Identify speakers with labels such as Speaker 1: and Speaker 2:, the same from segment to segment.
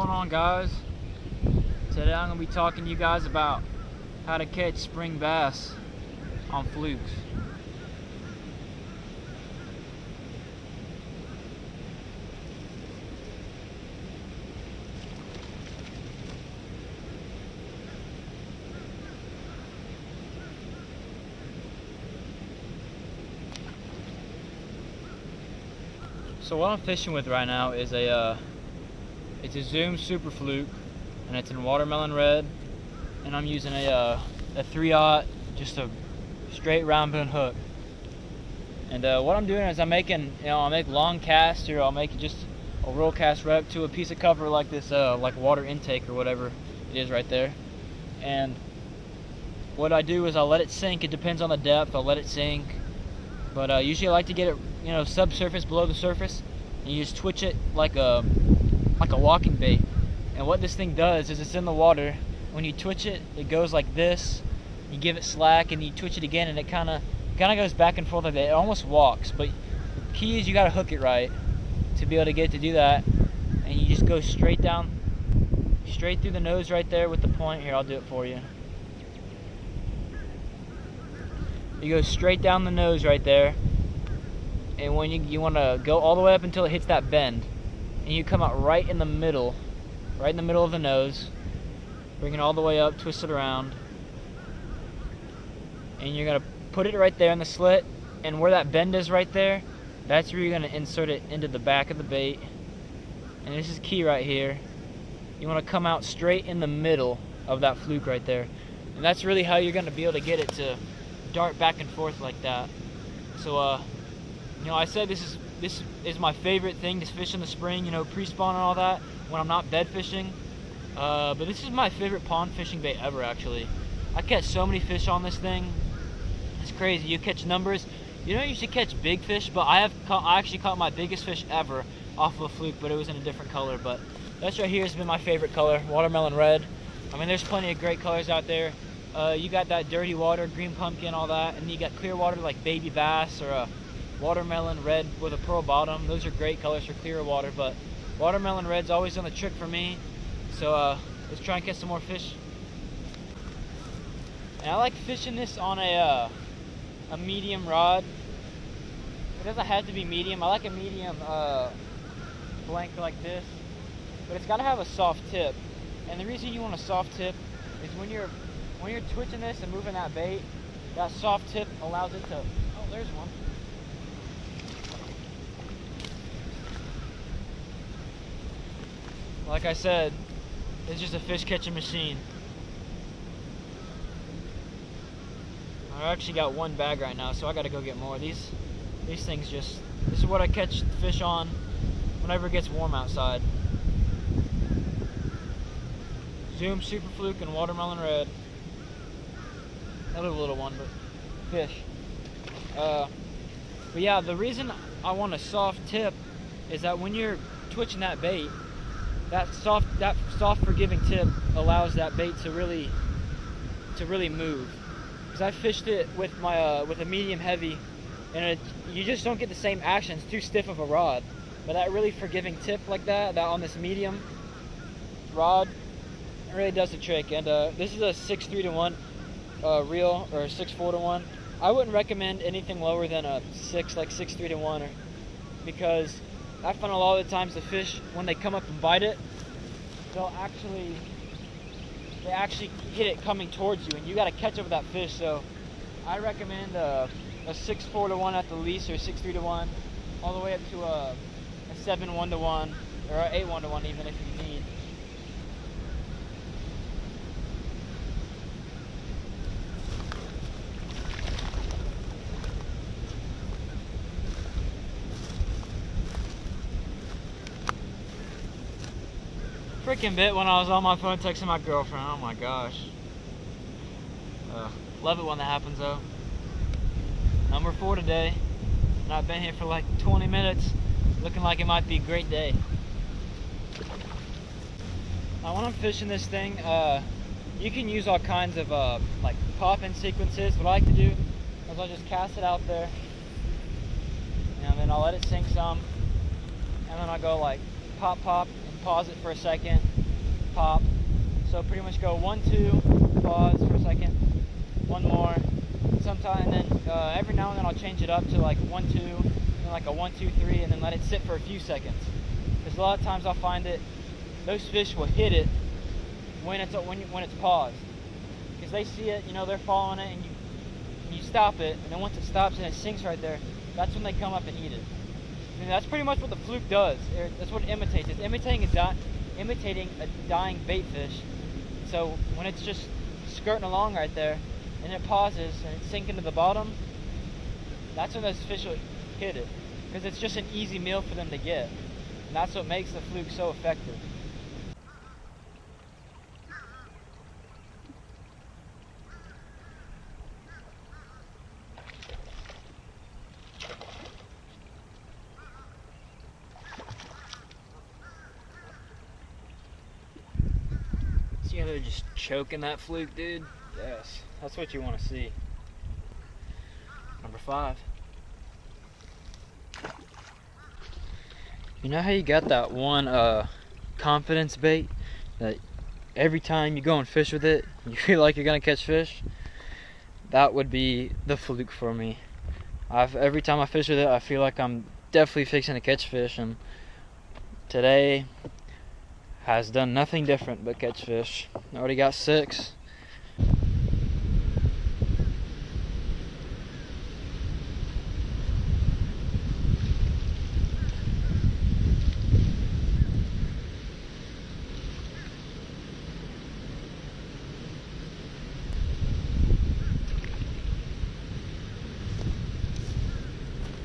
Speaker 1: going on, guys? Today I'm going to be talking to you guys about how to catch spring bass on Flukes. So what I'm fishing with right now is it's a Zoom Super Fluke, and it's in watermelon red, and I'm using a 3/0, just a straight round boom hook. And what I'm doing is I'm making, I'll make long casts, or I'll make just a roll cast right up to a piece of cover like this, like water intake or whatever it is right there. And what I do is I'll let it sink. It depends on the depth. I'll let it sink, but usually I like to get it, subsurface, below the surface, and you just twitch it like a walking bait. And what this thing does is it's in the water. When you twitch it, it goes like this. You give it slack, and you twitch it again, and it kind of goes back and forth like that. It almost walks, but the key is you got to hook it right to be able to get it to do that. And you just go straight down, straight through the nose right there with the point. Here, I'll do it for you. You go straight down the nose right there, and when you want to go all the way up until it hits that bend, and you come out right in the middle of the nose, bring it all the way up, twist it around, and you're gonna put it right there in the slit, and where that bend is right there, that's where you're gonna insert it into the back of the bait. And this is key right here. You want to come out straight in the middle of that fluke right there, and that's really how you're gonna be able to get it to dart back and forth like that. So I said this is my favorite thing to fish in the spring, pre-spawn and all that, when I'm not bed fishing. But this is my favorite pond fishing bait ever, actually. I catch so many fish on this thing. It's crazy. You catch numbers. You don't usually catch big fish, but I actually caught my biggest fish ever off of a fluke, but it was in a different color. But this right here has been my favorite color, watermelon red. I mean, there's plenty of great colors out there. You got that dirty water, green pumpkin, all that, and you got clear water like baby bass, or a watermelon red with a pearl bottom. Those are great colors for clear water, but watermelon red's always done the trick for me. So let's try and catch some more fish. And I like fishing this on a medium rod. It doesn't have to be medium. I like a medium blank like this, but it's got to have a soft tip. And the reason you want a soft tip is when you're twitching this and moving that bait, that soft tip allows it to, oh, there's one. Like I said, it's just a fish catching machine. I actually got one bag right now, so I gotta go get more. These things this is what I catch fish on whenever it gets warm outside. Zoom Super Fluke and watermelon red. Another little one, but fish. But yeah, the reason I want a soft tip is that when you're twitching that bait, that soft forgiving tip allows that bait to really move. Because I fished it with my with a medium heavy, and you just don't get the same action. It's too stiff of a rod. But that really forgiving tip like that on this medium rod, it really does the trick. And this is a 6.3-to-1 reel, or 6.4-to-1. I wouldn't recommend anything lower than a 6.3-to-1, because I find a lot of the times the fish, when they come up and bite it, they actually hit it coming towards you, and you got to catch up with that fish. So I recommend a 6.4-to-1 at the least, or 6.3-to-1, all the way up to a 7.1-to-1, or a 8.1-to-1 even if you need. Freaking bit when I was on my phone texting my girlfriend. Oh my gosh. Love it when that happens though. Number 4 today, and I've been here for like 20 minutes. Looking like it might be a great day. Now when I'm fishing this thing, you can use all kinds of like pop-in sequences. What I like to do is I'll just cast it out there, and then I'll let it sink some, and then I'll go like pop, pop, and pause it for a second, pop. So pretty much go 1, 2, pause for a second, one more. Sometime, and then every now and then I'll change it up to like 1, 2, and then like a 1, 2, 3, and then let it sit for a few seconds. Because a lot of times I'll find that those fish will hit it when it's paused. Because they see it, you know, they're following it, and you stop it, and then once it stops and it sinks right there, that's when they come up and eat it. And that's pretty much what the fluke does. That's what it imitates. It's imitating a dying bait fish. So when it's just skirting along right there, and it pauses and it's sinking to the bottom, that's when those fish will hit it. Because it's just an easy meal for them to get. And that's what makes the fluke so effective. See how they're just choking that fluke, dude? Yes, that's what you want to see. Number 5. You know how you got that one confidence bait that every time you go and fish with it, you feel like you're gonna catch fish? That would be the fluke for me. Every time I fish with it, I feel like I'm definitely fixing to catch fish, and today has done nothing different but catch fish. I already got 6.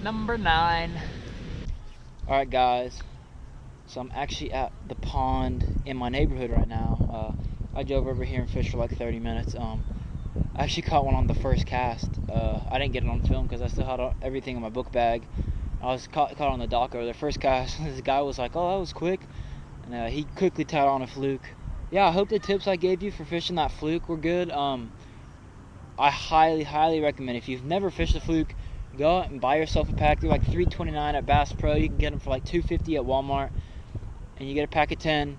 Speaker 1: Number 9. Alright guys, so I'm actually at the pond in my neighborhood right now. I drove over here and fished for like 30 minutes. I actually caught one on the first cast. I didn't get it on film because I still had everything in my book bag. I was caught on the dock over the first cast. This guy was like, oh, that was quick. And he quickly tied on a fluke. Yeah, I hope the tips I gave you for fishing that fluke were good. I highly recommend, if you've never fished a fluke, go out and buy yourself a pack. They're like $3.29 at Bass Pro. You can get them for like $2.50 at Walmart. And you get a pack of 10.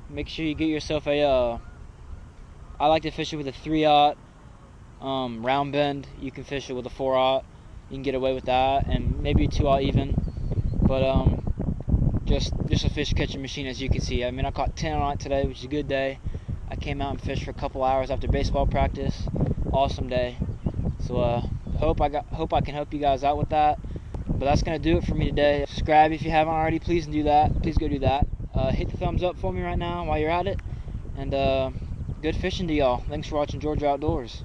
Speaker 1: Make sure you get yourself a, I like to fish it with a 3-aught round bend. You can fish it with a 4-aught. You can get away with that. And maybe a 2-aught even. But just a fish catching machine, as you can see. I mean, I caught 10 on it today, which is a good day. I came out and fished for a couple hours after baseball practice. Awesome day. So hope I can help you guys out with that. But that's gonna do it for me today. Subscribe if you haven't already. Please do that. Please go do that. Hit the thumbs up for me right now while you're at it. And good fishing to y'all. Thanks for watching Georgia Outdoors.